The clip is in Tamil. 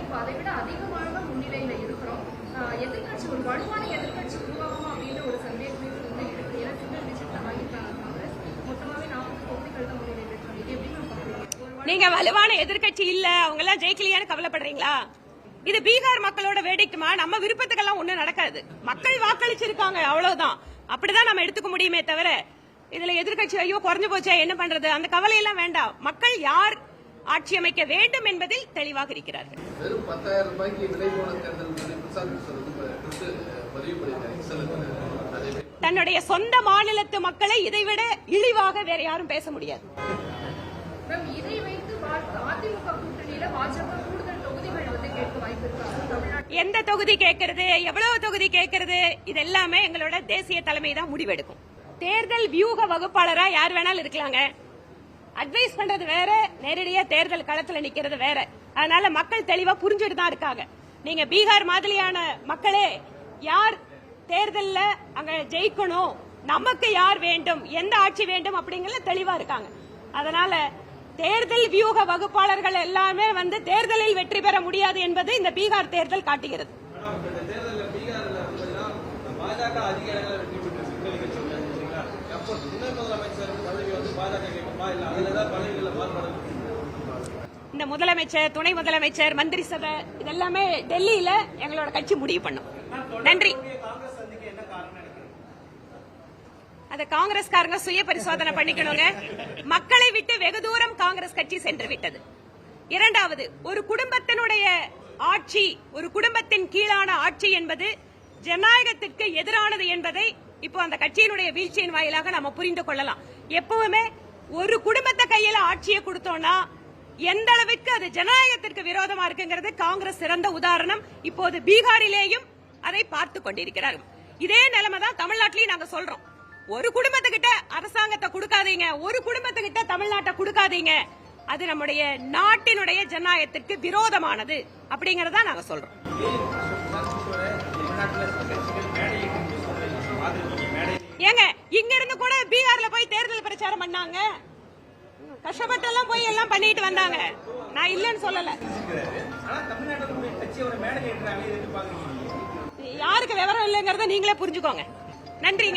இப்ப அதை விட அதிகமான முன்னிலையில இருக்கிறோம். எதிர்கட்சி ஒரு வலுவான எதிர்கட்சி உருவாகுமா அப்படின்ற ஒரு சந்தேகமே வந்து இருக்கு. ஏன்னா சிங்கிள் டிஜிட்ல வாங்கிட்டாங்க காங்கிரஸ். மொத்தமாவே 40 தொகுதிகள் தான் முன்னிலை பெற்றாங்க. இது எப்படி பாக்குறீங்க? நீங்க வலுவான எதிர்கட்சி இல்ல, அவங்க எல்லாம் ஜெயிக்கலையான்னு கவலைப்படுறீங்களா? இது பீகார் மக்களோட வேடிக்கைமா? நம்ம விருப்பத்துக்கெல்லாம் ஒண்ணும் நடக்காது. மக்கள் வாக்களிச்சிருக்காங்க, அவ்வளவுதான். அப்படிதான் நம்ம எடுத்துக்க முடியுமே தவிர இதுல எதிர்கட்சி ஐயோ குறைஞ்சு போச்சே என்ன பண்றது அந்த கவலை எல்லாம் வேண்டாம். மக்கள் யார் ஆட்சி அமைக்க வேண்டும் என்பதில் தெளிவாக இருக்கிறார்கள். வெறும் 10,000 ரூபாய்க்கு விலை போன தேர்தல் தன்னுடைய சொந்த மாநிலத்து மக்களை இதைவிட இழிவாக வேற யாரும் பேச முடியாது. இதை வைத்து அதிமுக கூட்டணியில பாஜக கூடுதல் தொகுதிகள் வந்து கேட்க வாய்ப்பு இருக்கு. எந்த தொகுதி கேட்கறது, எவ்வளவு தொகுதி கேட்கறது, இது எல்லாமே எங்களோட தேசிய தலைமை தான் முடிவெடுக்கும். தேர்தல் வியூக வகுப்பாளரா யார் வேணாலும் இருக்கலாங்க. அட்வைஸ் பண்றது வேற, நேரடியா தேர்தல் களத்துல நிக்கிறது வேற. அதனால மக்கள் தெளிவா புரிஞ்சுட்டு தான் இருக்காங்க. நீங்க பீகார் மாதிரியான மக்களே யார் தேர்தல்ல அங்க ஜெயிக்கணும், நமக்கு யார் வேண்டும், எந்த ஆட்சி வேண்டும் அப்படிங்கறத தெளிவா இருக்காங்க. அதனால தேர்தல் வியூக வகுப்பாளர்கள் எல்லாமே வந்து தேர்தலில் வெற்றி பெற முடியாது என்பது இந்த பீகார் தேர்தல் காட்டுகிறது. இந்த முதலமைச்சர், துணை முதலமைச்சர், மந்திரி சபை இதெல்லாமே டெல்லியில எங்களோட கட்சி முடிவு பண்ணும். நன்றி. அத காங்கிரஸ்காரங்க சுய பரிசோதனை பண்ணிக்கணுங்க. மக்களை விட்டு வெகு தூரம் காங்கிரஸ் கட்சி சென்று விட்டது. இரண்டாவது, ஒரு குடும்பத்தினுடைய ஆட்சி, ஒரு குடும்பத்தின் கீழான ஆட்சி என்பது ஜனநாயகத்திற்கு எதிரானது என்பதை இப்போ அந்த கட்சியினுடைய வீழ்ச்சியின் வாயிலாக நம்ம புரிந்து கொள்ளலாம். எப்பவுமே ஒரு குடும்பத்தை கையில ஆட்சியை கொடுத்தோம்னா எந்த அளவுக்கு அது ஜனநாயகத்திற்கு விரோதமா இருக்குங்கிறது காங்கிரஸ் சிறந்த உதாரணம். இப்போது பீகாரிலேயும் அதை பார்த்து கொண்டிருக்கிறார்கள். இதே நிலைமை தான் தமிழ்நாட்டிலையும் நாங்க சொல்றோம். ஒரு குடும்பத்துக்கிட்ட அரசாங்கத்தை கொடுக்காதீங்க, ஒரு குடும்பத்துக்கிட்ட தமிழ்நாட்டை கொடுக்காதீங்க, அது நம்முடைய நாட்டினுடைய ஜனநாயகத்திற்கு விரோதமானது அப்படிங்கறத நாங்க சொல்றோம். ஏங்க இங்க இருந்து கூட பீகார்ல போய் தேர்தல் பிரச்சாரம் பண்ணாங்க, கஷ்டப்பட்டு எல்லாம் போய் எல்லாம் பண்ணிட்டு வந்தாங்க. நான் இல்லன்னு சொல்லல. யாருக்கு விவரம் இல்லைங்கறத நீங்களே புரிஞ்சுக்கோங்க. நன்றிங்க.